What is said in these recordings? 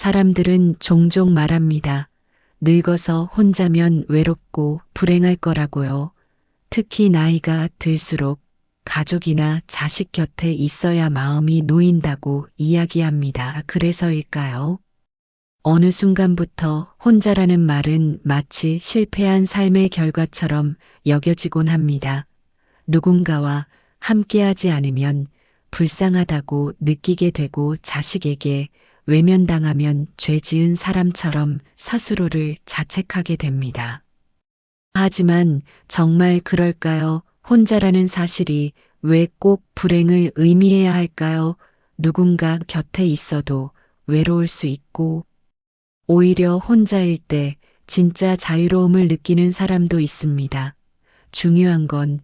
사람들은 종종 말합니다. 늙어서 혼자면 외롭고 불행할 거라고요. 특히 나이가 들수록 가족이나 자식 곁에 있어야 마음이 놓인다고 이야기합니다. 그래서일까요? 어느 순간부터 혼자라는 말은 마치 실패한 삶의 결과처럼 여겨지곤 합니다. 누군가와 함께하지 않으면 불쌍하다고 느끼게 되고 자식에게 외면당하면 죄 지은 사람처럼 스스로를 자책하게 됩니다. 하지만 정말 그럴까요? 혼자라는 사실이 왜 꼭 불행을 의미해야 할까요? 누군가 곁에 있어도 외로울 수 있고, 오히려 혼자일 때 진짜 자유로움을 느끼는 사람도 있습니다. 중요한 건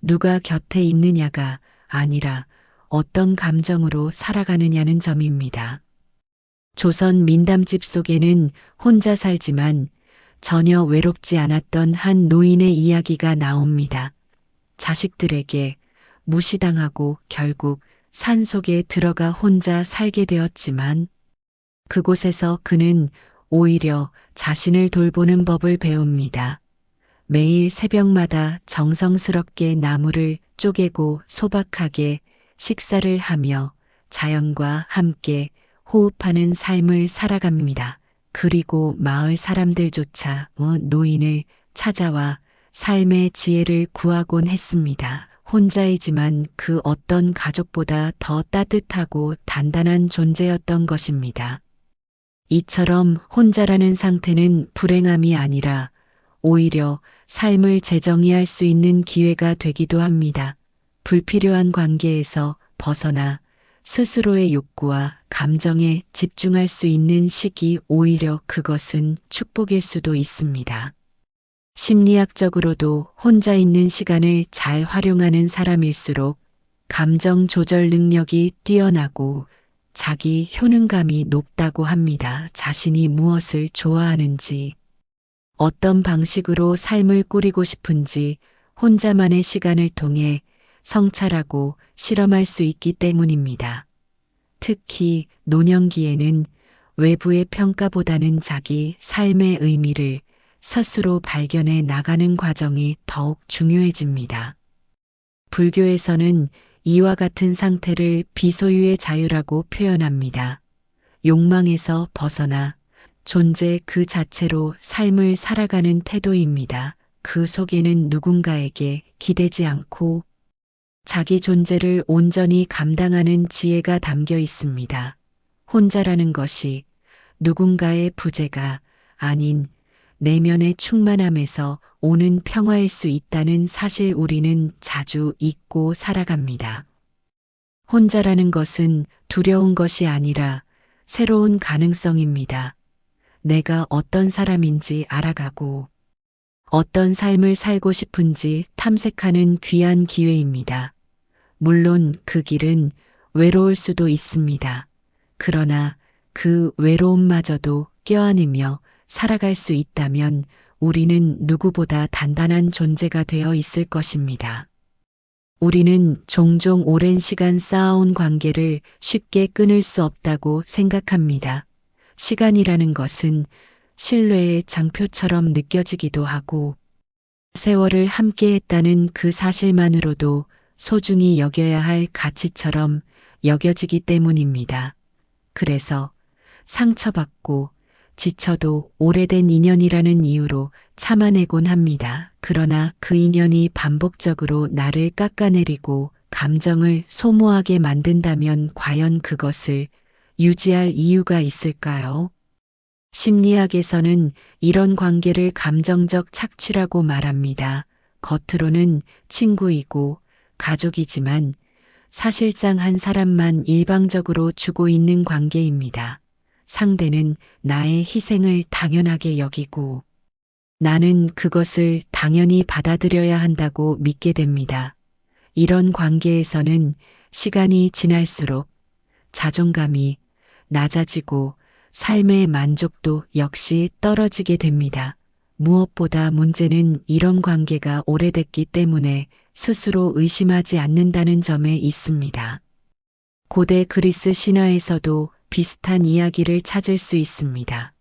누가 곁에 있느냐가 아니라 어떤 감정으로 살아가느냐는 점입니다. 조선 민담집 속에는 혼자 살지만 전혀 외롭지 않았던 한 노인의 이야기가 나옵니다. 자식들에게 무시당하고 결국 산속에 들어가 혼자 살게 되었지만 그곳에서 그는 오히려 자신을 돌보는 법을 배웁니다. 매일 새벽마다 정성스럽게 나무를 쪼개고 소박하게 식사를 하며 자연과 함께 호흡하는 삶을 살아갑니다. 그리고 마을 사람들조차 노인을 찾아와 삶의 지혜를 구하곤 했습니다. 혼자이지만 그 어떤 가족보다 더 따뜻하고 단단한 존재였던 것입니다. 이처럼 혼자라는 상태는 불행함이 아니라 오히려 삶을 재정의할 수 있는 기회가 되기도 합니다. 불필요한 관계에서 벗어나 스스로의 욕구와 감정에 집중할 수 있는 시기, 오히려 그것은 축복일 수도 있습니다. 심리학적으로도 혼자 있는 시간을 잘 활용하는 사람일수록 감정 조절 능력이 뛰어나고 자기 효능감이 높다고 합니다. 자신이 무엇을 좋아하는지, 어떤 방식으로 삶을 꾸리고 싶은지 혼자만의 시간을 통해 성찰하고 실험할 수 있기 때문입니다. 특히 노년기에는 외부의 평가보다는 자기 삶의 의미를 스스로 발견해 나가는 과정이 더욱 중요해집니다. 불교에서는 이와 같은 상태를 비소유의 자유라고 표현합니다. 욕망에서 벗어나 존재 그 자체로 삶을 살아가는 태도입니다. 그 속에는 누군가에게 기대지 않고 자기 존재를 온전히 감당하는 지혜가 담겨 있습니다. 혼자라는 것이 누군가의 부재가 아닌 내면의 충만함에서 오는 평화일 수 있다는 사실 우리는 자주 잊고 살아갑니다. 혼자라는 것은 두려운 것이 아니라 새로운 가능성입니다. 내가 어떤 사람인지 알아가고 어떤 삶을 살고 싶은지 탐색하는 귀한 기회입니다. 물론 그 길은 외로울 수도 있습니다. 그러나 그 외로움마저도 껴안으며 살아갈 수 있다면 우리는 누구보다 단단한 존재가 되어 있을 것입니다. 우리는 종종 오랜 시간 쌓아온 관계를 쉽게 끊을 수 없다고 생각합니다. 시간이라는 것은 신뢰의 장표처럼 느껴지기도 하고 세월을 함께했다는 그 사실만으로도 소중히 여겨야 할 가치처럼 여겨지기 때문입니다. 그래서 상처받고 지쳐도 오래된 인연이라는 이유로 참아내곤 합니다. 그러나 그 인연이 반복적으로 나를 깎아내리고 감정을 소모하게 만든다면 과연 그것을 유지할 이유가 있을까요? 심리학에서는 이런 관계를 감정적 착취라고 말합니다. 겉으로는 친구이고 가족이지만 사실상 한 사람만 일방적으로 주고 있는 관계입니다. 상대는 나의 희생을 당연하게 여기고 나는 그것을 당연히 받아들여야 한다고 믿게 됩니다. 이런 관계에서는 시간이 지날수록 자존감이 낮아지고 삶의 만족도 역시 떨어지게 됩니다. 무엇보다 문제는 이런 관계가 오래됐기 때문에 스스로 의심하지 않는다는 점에 있습니다. 고대 그리스 신화에서도 비슷한 이야기를 찾을 수 있습니다.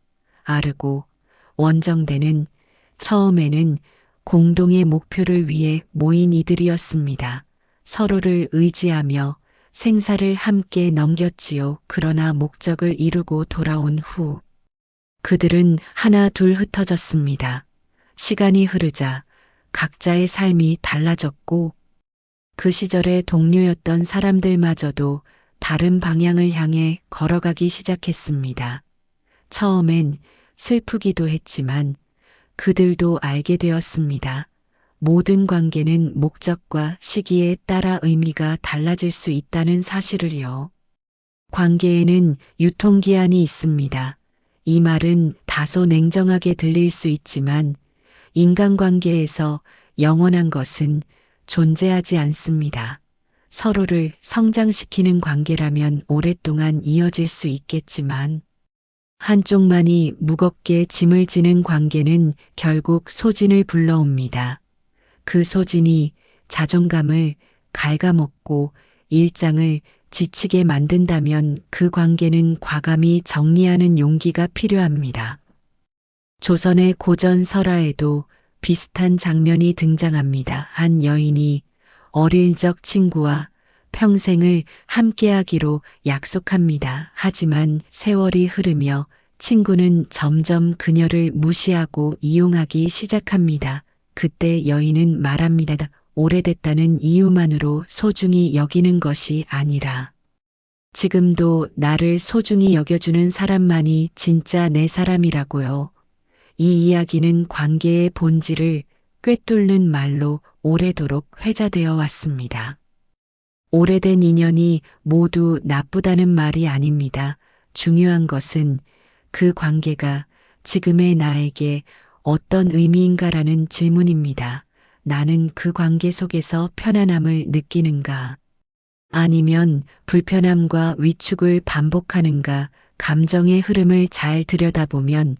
아르고 원정대는 처음에는 공동의 목표를 위해 모인 이들이었습니다. 서로를 의지하며 생사를 함께 넘겼지요. 그러나 목적을 이루고 돌아온 후 그들은 하나 둘 흩어졌습니다. 시간이 흐르자 각자의 삶이 달라졌고 그 시절의 동료였던 사람들마저도 다른 방향을 향해 걸어가기 시작했습니다. 처음엔 슬프기도 했지만 그들도 알게 되었습니다. 모든 관계는 목적과 시기에 따라 의미가 달라질 수 있다는 사실을요. 관계에는 유통기한이 있습니다. 이 말은 다소 냉정하게 들릴 수 있지만 인간관계에서 영원한 것은 존재하지 않습니다. 서로를 성장시키는 관계라면 오랫동안 이어질 수 있겠지만 한쪽만이 무겁게 짐을 지는 관계는 결국 소진을 불러옵니다. 그 소진이 자존감을 갉아먹고 일장을 지치게 만든다면 그 관계는 과감히 정리하는 용기가 필요합니다. 조선의 고전 설화에도 비슷한 장면이 등장합니다. 한 여인이 어릴 적 친구와 평생을 함께하기로 약속합니다. 하지만 세월이 흐르며 친구는 점점 그녀를 무시하고 이용하기 시작합니다. 그때 여인은 말합니다. 오래됐다는 이유만으로 소중히 여기는 것이 아니라 지금도 나를 소중히 여겨주는 사람만이 진짜 내 사람이라고요. 이 이야기는 관계의 본질을 꿰뚫는 말로 오래도록 회자되어 왔습니다. 오래된 인연이 모두 나쁘다는 말이 아닙니다. 중요한 것은 그 관계가 지금의 나에게 어떤 의미인가라는 질문입니다. 나는 그 관계 속에서 편안함을 느끼는가? 아니면 불편함과 위축을 반복하는가? 감정의 흐름을 잘 들여다보면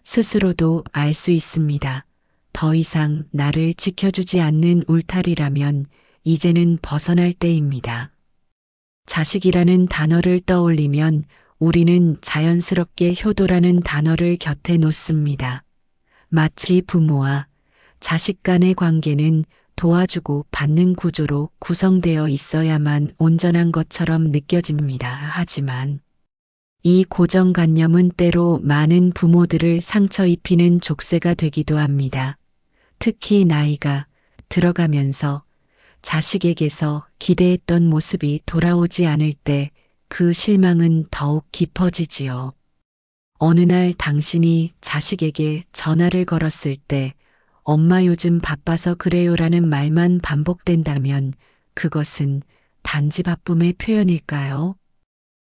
스스로도 알 수 있습니다. 더 이상 나를 지켜주지 않는 울타리라면 이제는 벗어날 때입니다. 자식이라는 단어를 떠올리면 우리는 자연스럽게 효도라는 단어를 곁에 놓습니다. 마치 부모와 자식 간의 관계는 도와주고 받는 구조로 구성되어 있어야만 온전한 것처럼 느껴집니다. 하지만 이 고정관념은 때로 많은 부모들을 상처 입히는 족쇄가 되기도 합니다. 특히 나이가 들어가면서 자식에게서 기대했던 모습이 돌아오지 않을 때 그 실망은 더욱 깊어지지요. 어느 날 당신이 자식에게 전화를 걸었을 때 엄마 요즘 바빠서 그래요라는 말만 반복된다면 그것은 단지 바쁨의 표현일까요?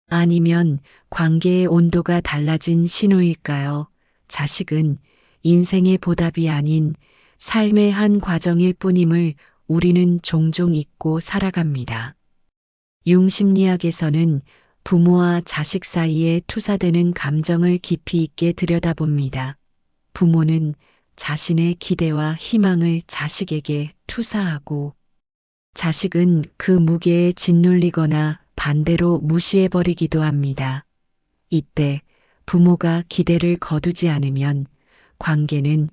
아니면 관계의 온도가 달라진 신호일까요? 자식은 인생의 보답이 아닌 삶의 한 과정일 뿐임을 우리는 종종 잊고 살아갑니다. 융심리학에서는 부모와 자식 사이에 투사되는 감정을 깊이 있게 들여다봅니다. 부모는 자신의 기대와 희망을 자식에게 투사하고 자식은 그 무게에 짓눌리거나 반대로 무시해버리기도 합니다. 이때 부모가 기대를 거두지 않으면 관계는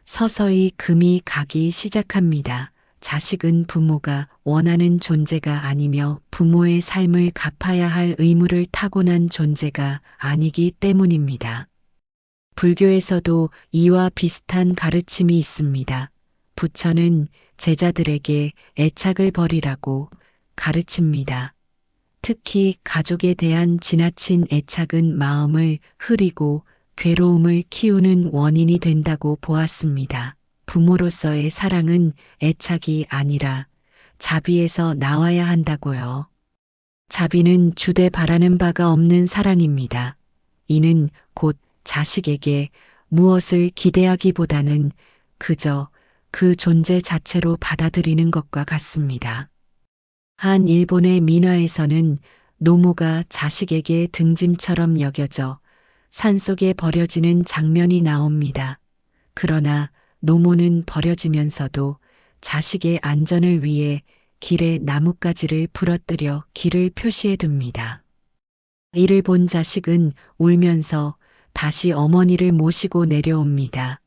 서서히 금이 가기 시작합니다. 자식은 부모가 원하는 존재가 아니며 부모의 삶을 갚아야 할 의무를 타고난 존재가 아니기 때문입니다. 불교에서도 이와 비슷한 가르침이 있습니다. 부처는 제자들에게 애착을 버리라고 가르칩니다. 특히 가족에 대한 지나친 애착은 마음을 흐리고 괴로움을 키우는 원인이 된다고 보았습니다. 부모로서의 사랑은 애착이 아니라 자비에서 나와야 한다고요. 자비는 주되 바라는 바가 없는 사랑입니다. 이는 곧 자식에게 무엇을 기대하기보다는 그저 그 존재 자체로 받아들이는 것과 같습니다. 한 일본의 민화에서는 노모가 자식에게 등짐처럼 여겨져 산속에 버려지는 장면이 나옵니다. 그러나 노모는 버려지면서도 자식의 안전을 위해 길에 나뭇가지를 부러뜨려 길을 표시해 둡니다. 이를 본 자식은 울면서 다시 어머니를 모시고 내려옵니다.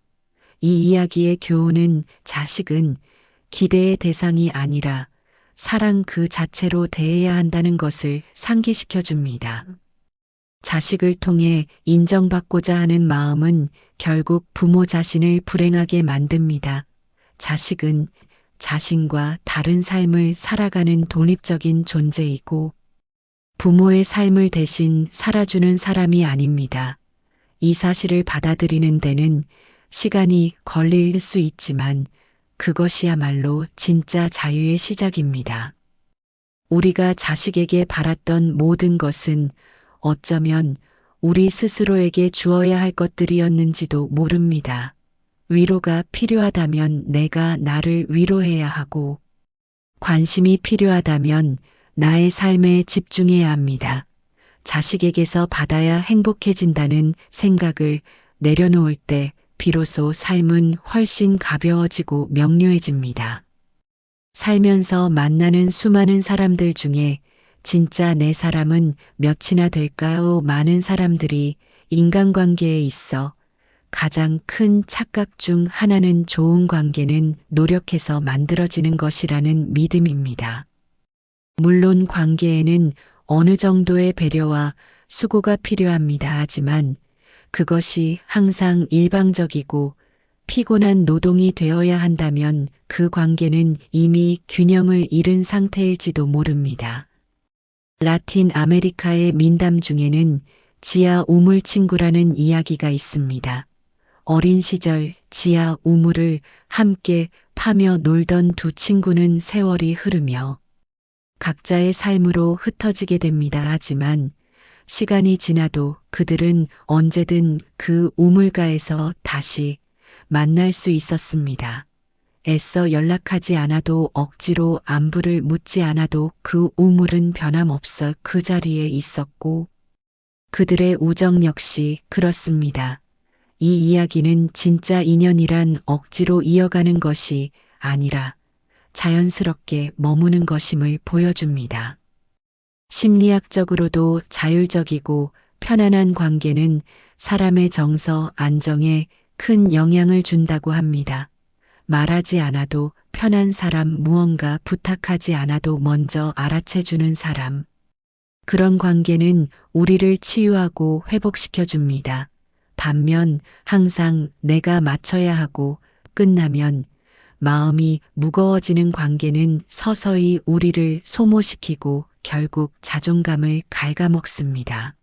이 이야기의 교훈은 자식은 기대의 대상이 아니라 사랑 그 자체로 대해야 한다는 것을 상기시켜 줍니다. 자식을 통해 인정받고자 하는 마음은 결국 부모 자신을 불행하게 만듭니다. 자식은 자신과 다른 삶을 살아가는 독립적인 존재이고 부모의 삶을 대신 살아주는 사람이 아닙니다. 이 사실을 받아들이는 데는 시간이 걸릴 수 있지만 그것이야말로 진짜 자유의 시작입니다. 우리가 자식에게 바랐던 모든 것은 어쩌면 우리 스스로에게 주어야 할 것들이었는지도 모릅니다. 위로가 필요하다면 내가 나를 위로해야 하고 관심이 필요하다면 나의 삶에 집중해야 합니다. 자식에게서 받아야 행복해진다는 생각을 내려놓을 때 비로소 삶은 훨씬 가벼워지고 명료해집니다. 살면서 만나는 수많은 사람들 중에 진짜 내 사람은 몇이나 될까요? 많은 사람들이 인간관계에 있어 가장 큰 착각 중 하나는 좋은 관계는 노력해서 만들어지는 것이라는 믿음입니다. 물론 관계에는 어느 정도의 배려와 수고가 필요합니다. 하지만 그것이 항상 일방적이고 피곤한 노동이 되어야 한다면 그 관계는 이미 균형을 잃은 상태일지도 모릅니다. 라틴 아메리카의 민담 중에는 지하 우물 친구라는 이야기가 있습니다. 어린 시절 지하 우물을 함께 파며 놀던 두 친구는 세월이 흐르며 각자의 삶으로 흩어지게 됩니다. 하지만 시간이 지나도 그들은 언제든 그 우물가에서 다시 만날 수 있었습니다. 애써 연락하지 않아도 억지로 안부를 묻지 않아도 그 우물은 변함없어 그 자리에 있었고 그들의 우정 역시 그렇습니다. 이 이야기는 진짜 인연이란 억지로 이어가는 것이 아니라 자연스럽게 머무는 것임을 보여줍니다. 심리학적으로도 자율적이고 편안한 관계는 사람의 정서 안정에 큰 영향을 준다고 합니다. 말하지 않아도 편한 사람, 무언가 부탁하지 않아도 먼저 알아채주는 사람. 그런 관계는 우리를 치유하고 회복시켜 줍니다. 반면 항상 내가 맞춰야 하고 끝나면 마음이 무거워지는 관계는 서서히 우리를 소모시키고 결국 자존감을 갉아먹습니다.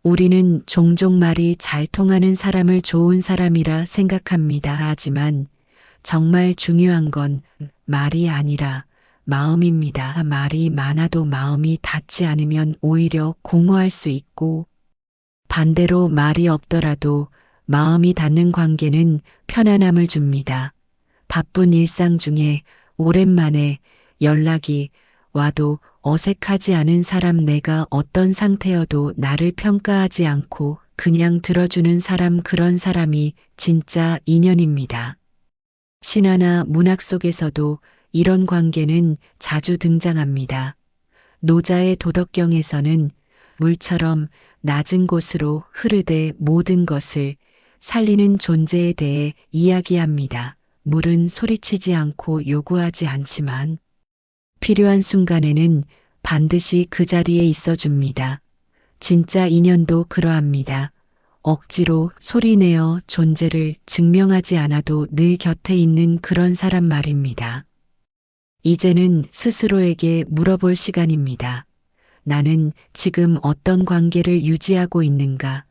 우리는 종종 말이 잘 통하는 사람을 좋은 사람이라 생각합니다. 하지만 정말 중요한 건 말이 아니라 마음입니다. 말이 많아도 마음이 닿지 않으면 오히려 공허할 수 있고 반대로 말이 없더라도 마음이 닿는 관계는 편안함을 줍니다. 바쁜 일상 중에 오랜만에 연락이 와도 어색하지 않은 사람, 내가 어떤 상태여도 나를 평가하지 않고 그냥 들어주는 사람, 그런 사람이 진짜 인연입니다. 신화나 문학 속에서도 이런 관계는 자주 등장합니다. 노자의 도덕경에서는 물처럼 낮은 곳으로 흐르되 모든 것을 살리는 존재에 대해 이야기합니다. 물은 소리치지 않고 요구하지 않지만 필요한 순간에는 반드시 그 자리에 있어 줍니다. 진짜 인연도 그러합니다. 억지로 소리내어 존재를 증명하지 않아도 늘 곁에 있는 그런 사람 말입니다. 이제는 스스로에게 물어볼 시간입니다. 나는 지금 어떤 관계를 유지하고 있는가?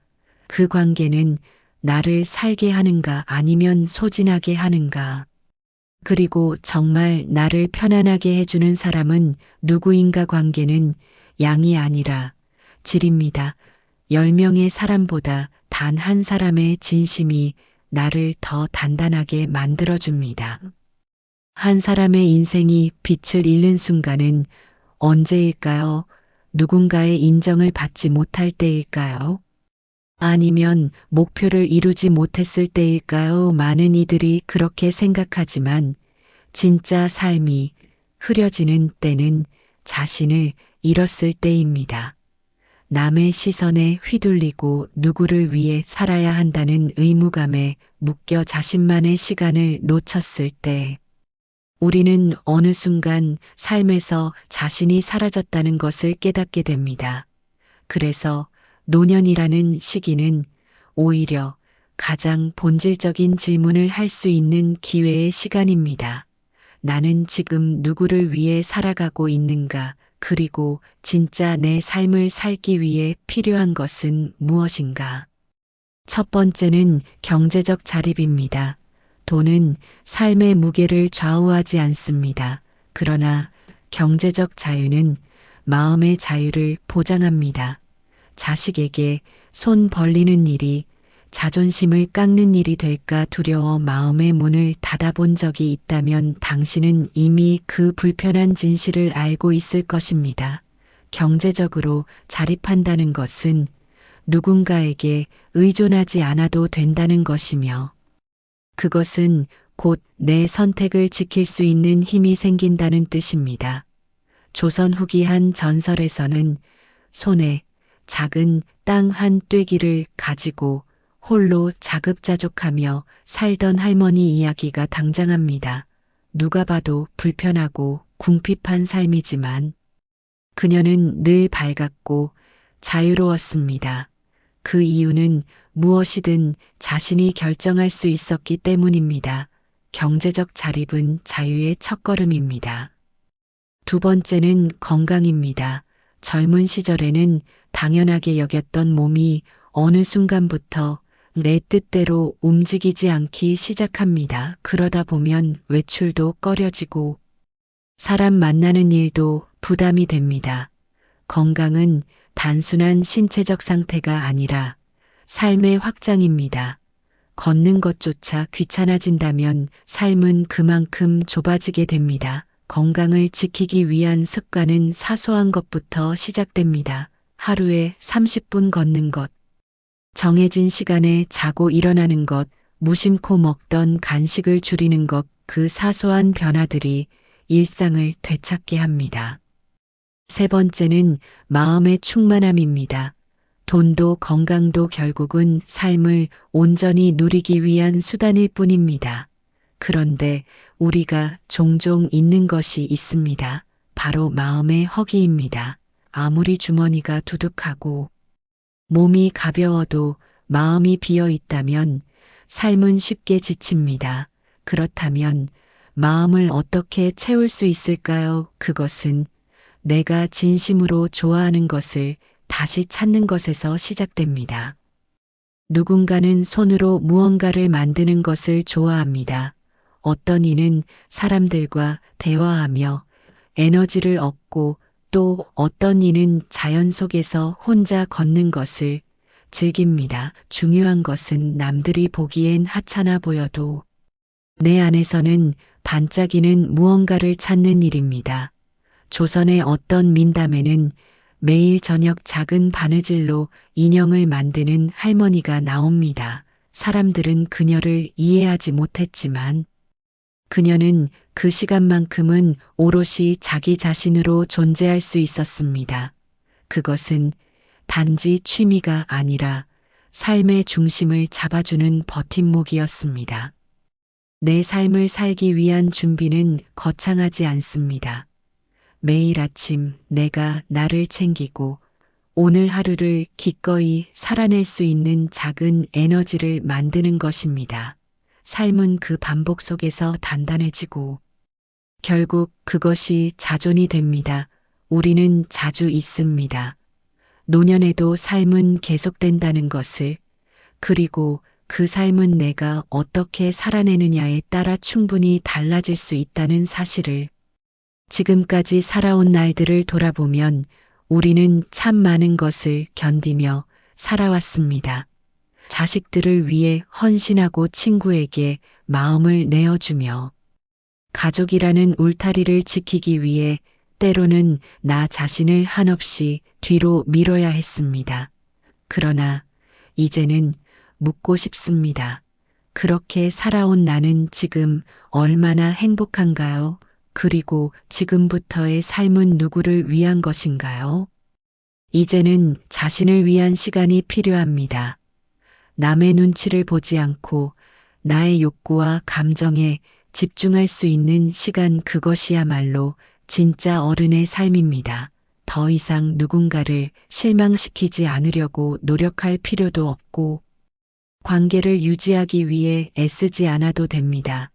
그 관계는 나를 살게 하는가 아니면 소진하게 하는가? 그리고 정말 나를 편안하게 해주는 사람은 누구인가? 관계는 양이 아니라 질입니다. 10명의 사람보다 단 한 사람의 진심이 나를 더 단단하게 만들어줍니다. 한 사람의 인생이 빛을 잃는 순간은 언제일까요? 누군가의 인정을 받지 못할 때일까요? 아니면 목표를 이루지 못했을 때일까요? 많은 이들이 그렇게 생각하지만 진짜 삶이 흐려지는 때는 자신을 잃었을 때입니다. 남의 시선에 휘둘리고 누구를 위해 살아야 한다는 의무감에 묶여 자신만의 시간을 놓쳤을 때 우리는 어느 순간 삶에서 자신이 사라졌다는 것을 깨닫게 됩니다. 그래서 노년이라는 시기는 오히려 가장 본질적인 질문을 할 수 있는 기회의 시간입니다. 나는 지금 누구를 위해 살아가고 있는가? 그리고 진짜 내 삶을 살기 위해 필요한 것은 무엇인가? 첫 번째는 경제적 자립입니다. 돈은 삶의 무게를 좌우하지 않습니다. 그러나 경제적 자유는 마음의 자유를 보장합니다. 자식에게 손 벌리는 일이 자존심을 깎는 일이 될까 두려워 마음의 문을 닫아본 적이 있다면 당신은 이미 그 불편한 진실을 알고 있을 것입니다. 경제적으로 자립한다는 것은 누군가에게 의존하지 않아도 된다는 것이며 그것은 곧 내 선택을 지킬 수 있는 힘이 생긴다는 뜻입니다. 조선 후기 한 전설에서는 손에 작은 땅 한 떼기를 가지고 홀로 자급자족하며 살던 할머니 이야기가 등장합니다. 누가 봐도 불편하고 궁핍한 삶이지만 그녀는 늘 밝았고 자유로웠습니다. 그 이유는 무엇이든 자신이 결정할 수 있었기 때문입니다. 경제적 자립은 자유의 첫걸음입니다. 두 번째는 건강입니다. 젊은 시절에는 당연하게 여겼던 몸이 어느 순간부터 내 뜻대로 움직이지 않기 시작합니다. 그러다 보면 외출도 꺼려지고 사람 만나는 일도 부담이 됩니다. 건강은 단순한 신체적 상태가 아니라 삶의 확장입니다. 걷는 것조차 귀찮아진다면 삶은 그만큼 좁아지게 됩니다. 건강을 지키기 위한 습관은 사소한 것부터 시작됩니다. 하루에 30분 걷는 것, 정해진 시간에 자고 일어나는 것, 무심코 먹던 간식을 줄이는 것, 그 사소한 변화들이 일상을 되찾게 합니다. 세 번째는 마음의 충만함입니다. 돈도 건강도 결국은 삶을 온전히 누리기 위한 수단일 뿐입니다. 그런데 우리가 종종 잊는 것이 있습니다. 바로 마음의 허기입니다. 아무리 주머니가 두둑하고 몸이 가벼워도 마음이 비어 있다면 삶은 쉽게 지칩니다. 그렇다면 마음을 어떻게 채울 수 있을까요? 그것은 내가 진심으로 좋아하는 것을 다시 찾는 것에서 시작됩니다. 누군가는 손으로 무언가를 만드는 것을 좋아합니다. 어떤 이는 사람들과 대화하며 에너지를 얻고 또 어떤 이는 자연 속에서 혼자 걷는 것을 즐깁니다. 중요한 것은 남들이 보기엔 하찮아 보여도 내 안에서는 반짝이는 무언가를 찾는 일입니다. 조선의 어떤 민담에는 매일 저녁 작은 바느질로 인형을 만드는 할머니가 나옵니다. 사람들은 그녀를 이해하지 못했지만 그녀는 그 시간만큼은 오롯이 자기 자신으로 존재할 수 있었습니다. 그것은 단지 취미가 아니라 삶의 중심을 잡아주는 버팀목이었습니다. 내 삶을 살기 위한 준비는 거창하지 않습니다. 매일 아침 내가 나를 챙기고 오늘 하루를 기꺼이 살아낼 수 있는 작은 에너지를 만드는 것입니다. 삶은 그 반복 속에서 단단해지고 결국 그것이 자존이 됩니다. 우리는 자주 잊습니다. 노년에도 삶은 계속된다는 것을, 그리고 그 삶은 내가 어떻게 살아내느냐에 따라 충분히 달라질 수 있다는 사실을. 지금까지 살아온 날들을 돌아보면 우리는 참 많은 것을 견디며 살아왔습니다. 자식들을 위해 헌신하고 친구에게 마음을 내어주며 가족이라는 울타리를 지키기 위해 때로는 나 자신을 한없이 뒤로 밀어야 했습니다. 그러나 이제는 묻고 싶습니다. 그렇게 살아온 나는 지금 얼마나 행복한가요? 그리고 지금부터의 삶은 누구를 위한 것인가요? 이제는 자신을 위한 시간이 필요합니다. 남의 눈치를 보지 않고 나의 욕구와 감정에 집중할 수 있는 시간, 그것이야말로 진짜 어른의 삶입니다. 더 이상 누군가를 실망시키지 않으려고 노력할 필요도 없고 관계를 유지하기 위해 애쓰지 않아도 됩니다.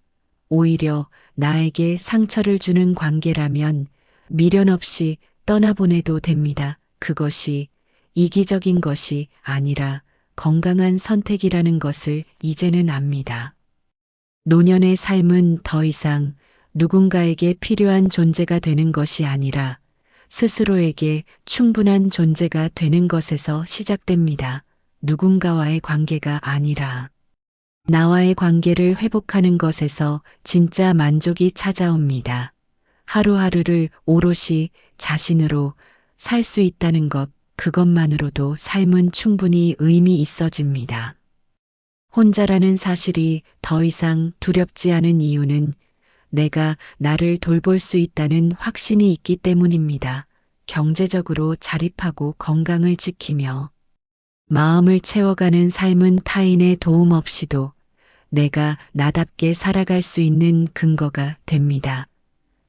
오히려 나에게 상처를 주는 관계라면 미련 없이 떠나보내도 됩니다. 그것이 이기적인 것이 아니라 건강한 선택이라는 것을 이제는 압니다. 노년의 삶은 더 이상 누군가에게 필요한 존재가 되는 것이 아니라 스스로에게 충분한 존재가 되는 것에서 시작됩니다. 누군가와의 관계가 아니라 나와의 관계를 회복하는 것에서 진짜 만족이 찾아옵니다. 하루하루를 오롯이 자신으로 살 수 있다는 것, 그것만으로도 삶은 충분히 의미 있어집니다. 혼자라는 사실이 더 이상 두렵지 않은 이유는 내가 나를 돌볼 수 있다는 확신이 있기 때문입니다. 경제적으로 자립하고 건강을 지키며 마음을 채워가는 삶은 타인의 도움 없이도 내가 나답게 살아갈 수 있는 근거가 됩니다.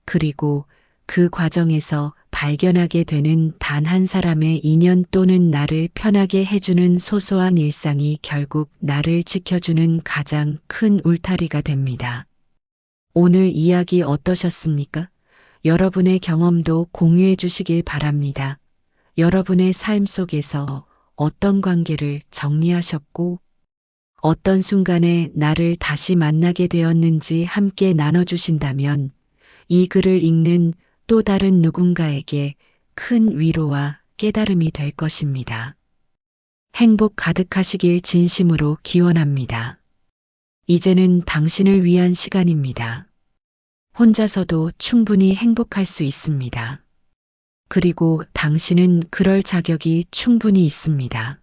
그리고 그 과정에서 발견하게 되는 단 한 사람의 인연 또는 나를 편하게 해주는 소소한 일상이 결국 나를 지켜주는 가장 큰 울타리가 됩니다. 오늘 이야기 어떠셨습니까? 여러분의 경험도 공유해 주시길 바랍니다. 여러분의 삶 속에서 어떤 관계를 정리하셨고 어떤 순간에 나를 다시 만나게 되었는지 함께 나눠주신다면 이 글을 읽는 또 다른 누군가에게 큰 위로와 깨달음이 될 것입니다. 행복 가득하시길 진심으로 기원합니다. 이제는 당신을 위한 시간입니다. 혼자서도 충분히 행복할 수 있습니다. 그리고 당신은 그럴 자격이 충분히 있습니다.